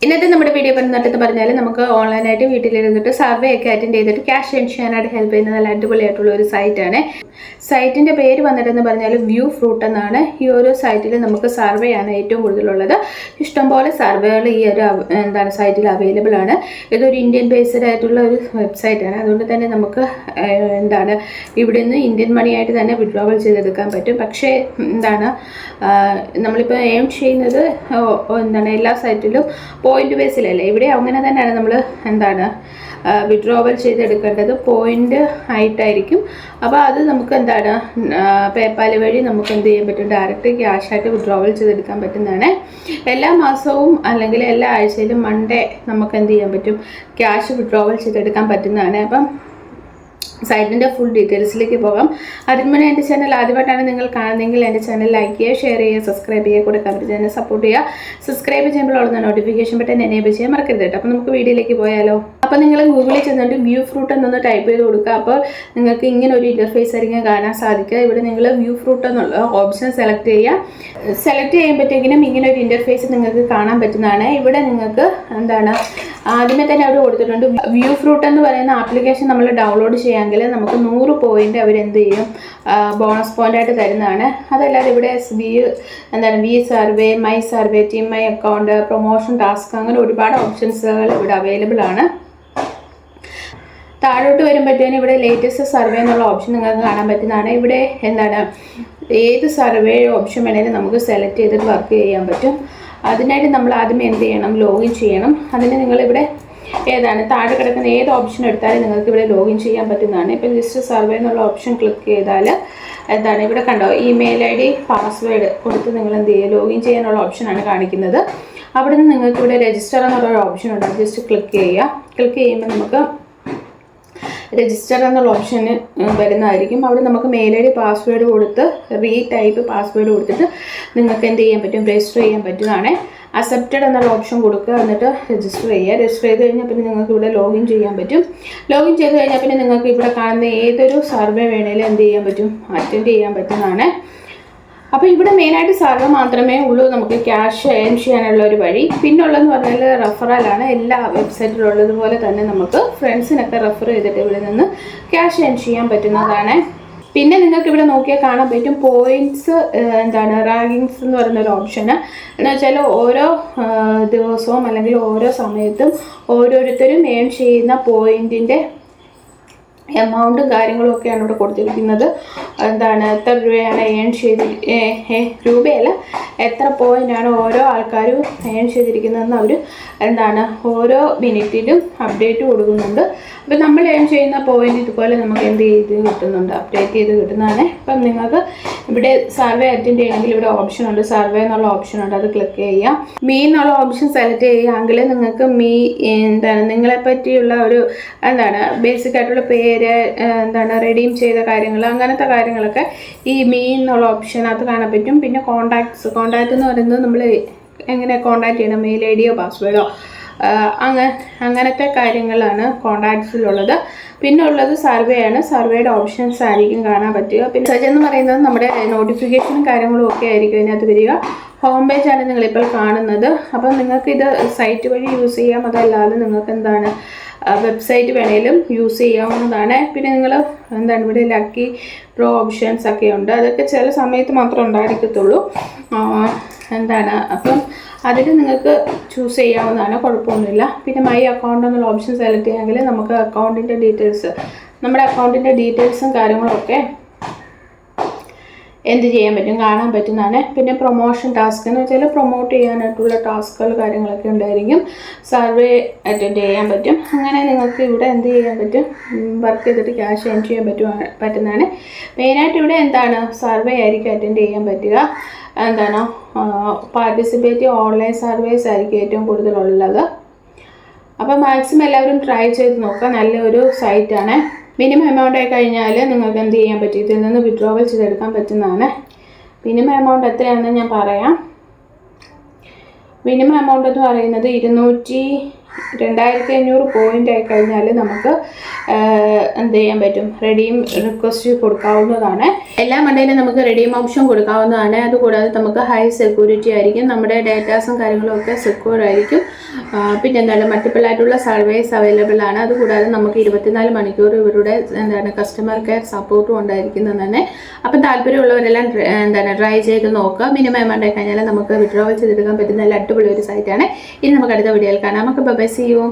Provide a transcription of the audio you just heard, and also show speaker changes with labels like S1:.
S1: ഇന്നത്തെ നമ്മുടെ വീഡിയോ പറഞ്ഞാൽ നമുക്ക് ഓൺലൈനായിട്ട് വീട്ടിലിരുന്നിട്ട് സർവേ ഒക്കെ അറ്റൻഡ് ചെയ്തിട്ട് ക്യാഷ് ഏൺ ചെയ്യാനായിട്ട് ഹെൽപ്പ് ചെയ്യുന്ന നല്ല അടിപൊളിയായിട്ടുള്ള ഒരു സൈറ്റാണ്. സൈറ്റിൻ്റെ പേര് വന്നിട്ടെന്ന് പറഞ്ഞാൽ വ്യൂ ഫ്രൂട്ട് എന്നാണ്. ഈ ഒരു സൈറ്റിൽ നമുക്ക് സർവേ ആണ് ഏറ്റവും കൂടുതലുള്ളത്. ഇഷ്ടംപോലെ സർവേകൾ ഈ ഒരു സൈറ്റിൽ അവൈലബിൾ ആണ്. ഇതൊരു ഇന്ത്യൻ ബേസ്ഡ് ആയിട്ടുള്ള ഒരു വെബ്സൈറ്റാണ്. അതുകൊണ്ട് തന്നെ നമുക്ക് ഇവിടെ നിന്ന് ഇന്ത്യൻ മണി ആയിട്ട് തന്നെ വിഡ്രോവൽ ചെയ്തെടുക്കാൻ പറ്റും. പക്ഷേ നമ്മളിപ്പോൾ ഏൺ ചെയ്യുന്നത് എല്ലാ സൈറ്റിലും പോയിന്റ് ബേസിലല്ലേ. ഇവിടെ അങ്ങനെ തന്നെയാണ് നമ്മൾ വിഡ്രോവൽ ചെയ്തെടുക്കേണ്ടത് പോയിന്റ് ആയിട്ടായിരിക്കും. അപ്പോൾ അത് നമുക്ക് പേപ്പാൽ വഴി നമുക്ക് എന്ത് ചെയ്യാൻ പറ്റും, ഡയറക്റ്റ് ക്യാഷായിട്ട് വിഡ്രോവൽ ചെയ്തെടുക്കാൻ പറ്റുന്നതാണ്. എല്ലാ മാസവും അല്ലെങ്കിൽ എല്ലാ ആഴ്ചയിലും മൺഡേ നമുക്ക് എന്ത് ചെയ്യാൻ പറ്റും, ക്യാഷ് വിഡ്രോവൽ ചെയ്തെടുക്കാൻ പറ്റുന്നതാണ്. അപ്പം സൈറ്റിൻ്റെ ഫുൾ ഡീറ്റെയിൽസിലേക്ക് പോകാം. അതിന് മുന്നേ എൻ്റെ ചാനൽ ആദ്യമായിട്ടാണ് നിങ്ങൾ കാണുന്നതെങ്കിൽ എൻ്റെ ചാനൽ ലൈക്ക് ചെയ്യുക, ഷെയർ ചെയ്യുക, സബ്സ്ക്രൈബ് ചെയ്യുക, കൂടെ കമൻറ്റ് ചെയ്യാൻ സപ്പോർട്ട് ചെയ്യുക. സബ്സ്ക്രൈബ് ചെയ്യുമ്പോൾ ഉള്ള നോട്ടിഫിക്കേഷൻ ബട്ടൺ എനേബിൾ ചെയ്യാൻ മറക്കരുത് കേട്ടോ. അപ്പോൾ നമുക്ക് വീഡിയോയിലേക്ക് പോയാലോ. അപ്പോൾ നിങ്ങൾ ഗൂഗിളിൽ ചെന്നിട്ട് വ്യൂ ഫ്രൂട്ട് എന്നൊന്ന് ടൈപ്പ് ചെയ്ത് കൊടുക്കുക. അപ്പോൾ നിങ്ങൾക്ക് ഇങ്ങനെ ഒരു ഇൻ്റർഫേസ് ആയിരിക്കും കാണാൻ സാധിക്കുക. ഇവിടെ നിങ്ങൾ വ്യൂ ഫ്രൂട്ട് എന്നുള്ള ഓപ്ഷൻ സെലക്ട് ചെയ്യുക. സെലക്ട് ചെയ്യുമ്പോഴത്തേക്കിനും ഇങ്ങനെ ഒരു ഇൻ്റർഫേസ് നിങ്ങൾക്ക് കാണാൻ പറ്റുന്നതാണ്. ഇവിടെ നിങ്ങൾക്ക് ആദ്യമേ തന്നെ അവർ കൊടുത്തിട്ടുണ്ട്. വ്യൂ ഫ്രൂട്ട് എന്ന് പറയുന്ന ആപ്ലിക്കേഷൻ നമ്മൾ ഡൗൺലോഡ് ചെയ്യാമെങ്കിൽ നമുക്ക് 100 പോയിന്റ് അവരെന്ത് ചെയ്യും, ബോണസ് പോയിൻ്റായിട്ട് തരുന്നതാണ്. അതല്ലാതെ ഇവിടെ V survey, my survey, team my account, promotion task, അങ്ങനെ ഒരുപാട് ഓപ്ഷൻസുകൾ ഇവിടെ അവൈലബിൾ ആണ്. താഴോട്ട് വരുമ്പോഴത്തേനും ഇവിടെ ലേറ്റസ്റ്റ് സർവേ എന്നുള്ള ഓപ്ഷൻ നിങ്ങൾക്ക് കാണാൻ പറ്റുന്നതാണ്. ഇവിടെ ഏത് സർവേ ഓപ്ഷൻ വേണമെങ്കിലും നമുക്ക് സെലക്ട് ചെയ്തിട്ട് വർക്ക് ചെയ്യാൻ പറ്റും. അതിനായിട്ട് നമ്മൾ ആദ്യം എന്ത് ചെയ്യണം, ലോഗിൻ ചെയ്യണം. അതിന് നിങ്ങളിവിടെ താഴെ കിടക്കുന്ന ഏത് ഓപ്ഷൻ എടുത്താലും നിങ്ങൾക്ക് ഇവിടെ ലോഗിൻ ചെയ്യാൻ പറ്റുന്നതാണ്. ഇപ്പം ജസ്റ്റ് സർവേ എന്നുള്ള ഓപ്ഷൻ ക്ലിക്ക് ചെയ്താൽ ഇവിടെ കണ്ടോ, ഇമെയിൽ ID, പാസ്വേഡ് കൊടുത്ത് നിങ്ങൾ എന്ത് ചെയ്യുക, ലോഗിൻ ചെയ്യാനുള്ള ഓപ്ഷനാണ് കാണിക്കുന്നത്. അവിടെ നിന്ന് നിങ്ങൾക്ക് ഇവിടെ രജിസ്റ്റർ എന്നുള്ളൊരു ഓപ്ഷൻ ഉണ്ട്. ജസ്റ്റ് ക്ലിക്ക് ചെയ്യുക. ക്ലിക്ക് ചെയ്യുമ്പോൾ നമുക്ക് രജിസ്റ്റർ എന്നുള്ള ഓപ്ഷന് വരുന്നതായിരിക്കും. അവിടെ നമുക്ക് മെയിൽ ID, പാസ്വേഡ് കൊടുത്ത് ടൈപ്പ് പാസ്വേഡ് കൊടുത്തിട്ട് നിങ്ങൾക്ക് എന്ത് ചെയ്യാൻ പറ്റും, രജിസ്റ്റർ ചെയ്യാൻ പറ്റുന്നതാണ്. അക്സെപ്റ്റഡ് എന്നുള്ള ഓപ്ഷൻ കൊടുക്കുക, എന്നിട്ട് രജിസ്റ്റർ ചെയ്യുക. രജിസ്റ്റർ ചെയ്ത് കഴിഞ്ഞാൽ പിന്നെ നിങ്ങൾക്ക് ഇവിടെ ലോഗിൻ ചെയ്യാൻ പറ്റും. ലോഗിൻ ചെയ്ത് കഴിഞ്ഞാൽ പിന്നെ നിങ്ങൾക്ക് ഇവിടെ കാണുന്ന ഏതൊരു സർവേ വേണേലും എന്ത് ചെയ്യാൻ പറ്റും, അറ്റൻഡ് ചെയ്യാൻ പറ്റുന്നതാണ്. അപ്പോൾ ഇവിടെ മെയിനായിട്ട് സർവേ മാത്രമേ ഉള്ളൂ നമുക്ക് ക്യാഷ് ഏൺ ചെയ്യാനുള്ള ഒരു വഴി. പിന്നുള്ളതെന്ന് പറഞ്ഞാൽ റെഫറലാണ്. എല്ലാ വെബ്സൈറ്റിലുള്ളതുപോലെ തന്നെ നമുക്ക് ഫ്രണ്ട്സിനൊക്കെ റെഫർ ചെയ്തിട്ട് ഇവിടെ നിന്ന് ക്യാഷ് ഏൺ ചെയ്യാൻ പറ്റുന്നതാണ്. പിന്നെ നിങ്ങൾക്ക് ഇവിടെ നോക്കിയാൽ കാണാൻ പറ്റും പോയിൻറ്റ്സ് റാങ്കിങ്സ് എന്ന് പറയുന്നൊരു ഓപ്ഷന്. എന്ന് വെച്ചാൽ ഓരോ ദിവസവും അല്ലെങ്കിൽ ഓരോ സമയത്തും ഓരോരുത്തരും ഏൺ ചെയ്യുന്ന പോയിൻറ്റിൻ്റെ എമൗണ്ടും കാര്യങ്ങളും ഒക്കെയാണ് ഇവിടെ കൊടുത്തിരിക്കുന്നത്. എത്ര രൂപയാണ് ഏൺ രൂപയല്ല, എത്ര പോയിൻ്റാണ് ഓരോ ആൾക്കാരും ഏൺ ചെയ്തിരിക്കുന്നതെന്ന് അവർ ഓരോ മിനിറ്റിലും അപ്ഡേറ്റ് കൊടുക്കുന്നുണ്ട്. അപ്പം നമ്മൾ ഏൺ ചെയ്യുന്ന പോയിൻ്റ് ഇതുപോലെ നമുക്ക് എന്ത് ചെയ്ത് കിട്ടുന്നുണ്ട്, അപ്ഡേറ്റ് ചെയ്ത് കിട്ടുന്നതാണ്. അപ്പം നിങ്ങൾക്ക് ഇവിടെ സർവേ അറ്റൻഡ് ചെയ്യണമെങ്കിൽ ഇവിടെ ഓപ്ഷൻ ഉണ്ട്, സർവേ എന്നുള്ള ഓപ്ഷൻ ഉണ്ട്. അത് ക്ലിക്ക് ചെയ്യുക. മീ എന്നുള്ള ഓപ്ഷൻ സെലക്ട് ചെയ്യുകയാണെങ്കിൽ നിങ്ങൾക്ക് നിങ്ങളെ പറ്റിയുള്ള ഒരു ബേസിക് ആയിട്ടുള്ള പേര്, റെഡീം ചെയ്ത കാര്യങ്ങൾ, അങ്ങനത്തെ കാര്യങ്ങളൊക്കെ ഈ മീ എന്നുള്ള ഓപ്ഷനകത്ത് കാണാൻ പറ്റും. പിന്നെ കോണ്ടാക്ട് എന്ന് പറയുന്നത് നമ്മൾ എങ്ങനെ കോണ്ടാക്ട് ചെയ്യണം, മെയിൽ ID പാസ്വേഡോ അങ്ങനത്തെ കാര്യങ്ങളാണ് കോണ്ടാക്ട്സിലുള്ളത്. പിന്നെ ഉള്ളത് സർവേ ആണ്. സർവേയുടെ ഓപ്ഷൻസ് ആയിരിക്കും കാണാൻ പറ്റുക. പിന്നെ സെർച്ച് എന്ന് പറയുന്നത് നമ്മുടെ നോട്ടിഫിക്കേഷനും കാര്യങ്ങളും ഒക്കെ ആയിരിക്കും ഇതിനകത്ത് വരിക. ഹോം പേജാണ് നിങ്ങളിപ്പോൾ കാണുന്നത്. അപ്പം നിങ്ങൾക്ക് ഇത് സൈറ്റ് വഴി യൂസ് ചെയ്യാം. അതല്ലാതെ നിങ്ങൾക്ക് വെബ്സൈറ്റ് വേണേലും യൂസ് ചെയ്യാവുന്നതാണ്. പിന്നെ നിങ്ങൾ ഇവിടെ ലക്കി പ്രോ ഓപ്ഷൻസ് ഒക്കെ ഉണ്ട്. അതൊക്കെ ചില സമയത്ത് മാത്രമേ ഉണ്ടായിരിക്കത്തുള്ളൂ. അപ്പം അതിൽ നിങ്ങൾക്ക് ചൂസ് ചെയ്യാവുന്നതാണ്, കുഴപ്പമൊന്നുമില്ല. പിന്നെ മൈ അക്കൗണ്ട് എന്നുള്ള ഓപ്ഷൻ സെലക്ട് ചെയ്യാമെങ്കിൽ നമുക്ക് അക്കൗണ്ടിൻ്റെ ഡീറ്റെയിൽസ്, നമ്മുടെ അക്കൗണ്ടിൻ്റെ ഡീറ്റെയിൽസും കാര്യങ്ങളൊക്കെ എന്ത് ചെയ്യാൻ പറ്റും, കാണാൻ പറ്റുന്നതാണ്. പിന്നെ പ്രൊമോഷൻ ടാസ്ക് എന്ന് വെച്ചാൽ പ്രൊമോട്ട് ചെയ്യാനായിട്ടുള്ള ടാസ്കുകൾ കാര്യങ്ങളൊക്കെ ഉണ്ടായിരിക്കും. സർവേ അറ്റൻഡ് ചെയ്യാൻ പറ്റും. അങ്ങനെ നിങ്ങൾക്ക് ഇവിടെ എന്ത് ചെയ്യാൻ പറ്റും, വർക്ക് ചെയ്തിട്ട് ക്യാഷ് ഏൺ ചെയ്യാൻ പറ്റുന്നതാണ്. മെയിനായിട്ട് ഇവിടെ സർവേ ആയിരിക്കും അറ്റൻഡ് ചെയ്യാൻ പറ്റുക. പാർട്ടിസിപ്പേറ്റീവ് ഓൺലൈൻ സർവേസ് ആയിരിക്കും ഏറ്റവും കൂടുതലുള്ളത്. അപ്പോൾ മാക്സിമം എല്ലാവരും ട്രൈ ചെയ്ത് നോക്കുക. നല്ലൊരു സൈറ്റാണ്. മിനിമം എമൗണ്ട് ആയി കഴിഞ്ഞാൽ നിങ്ങൾക്ക് എന്ത് ചെയ്യാൻ പറ്റും, ഇതിൽ നിന്ന് വിഡ്രോവൽ ചെയ്തെടുക്കാൻ പറ്റുന്നതാണ്. മിനിമം എമൗണ്ട് എത്രയാണെന്ന് ഞാൻ പറയാം. മിനിമം എമൗണ്ട് എന്ന് പറയുന്നത് 2500 പോയിന്റ് ആയി കഴിഞ്ഞാൽ നമുക്ക് എന്ത് ചെയ്യാൻ പറ്റും, റെഡീം റിക്വസ്റ്റ് കൊടുക്കാവുന്നതാണ്. എല്ലാ മണ്ടയിലും നമുക്ക് റെഡീം ഓപ്ഷൻ കൊടുക്കാവുന്നതാണ്. അതുകൂടാതെ നമുക്ക് ഹൈ സെക്യൂരിറ്റി ആയിരിക്കും, നമ്മുടെ ഡേറ്റാസും കാര്യങ്ങളും ഒക്കെ സെക്യൂർ ആയിരിക്കും. പിന്നെ എന്താണ് മൾട്ടിപ്പിൾ ആയിട്ടുള്ള സർവേസ് അവൈലബിൾ ആണ്. അതുകൂടാതെ നമുക്ക് 24 മണിക്കൂർ ഇവരുടെ കസ്റ്റമർ കെയർ സപ്പോർട്ടും ഉണ്ടായിരിക്കുന്നതാണ്. അപ്പം താല്പര്യമുള്ളവരെല്ലാം ട്രൈ ചെയ്ത് നോക്കുക. മിനിമം എമൗണ്ട് ആയി കഴിഞ്ഞാൽ നമുക്ക് വിഡ്രോവൽ ചെയ്തെടുക്കാൻ പറ്റുന്ന നല്ല അടിപൊളി ഒരു സൈറ്റാണ്. ഇനി നമുക്ക് അടുത്ത വീഡിയോയിൽ കാണാം. നമുക്ക് ബൈ, സീ യു.